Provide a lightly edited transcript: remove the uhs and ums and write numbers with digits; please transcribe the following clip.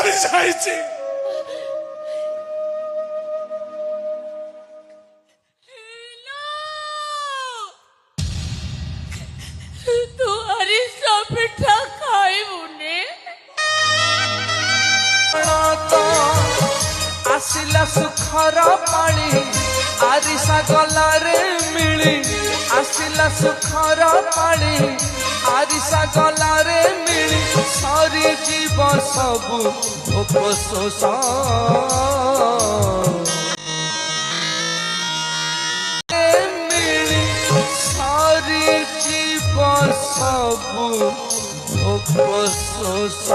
मर जाए तू अरिसा पिठा खाई मुने तो आसिला सुखर पाली आरिसा गलारे मिली आसिला सुखर पाली आरिसा गलारे मिली सरी जीव सबु उपशोष मिली सरी जीव सबु उपशोष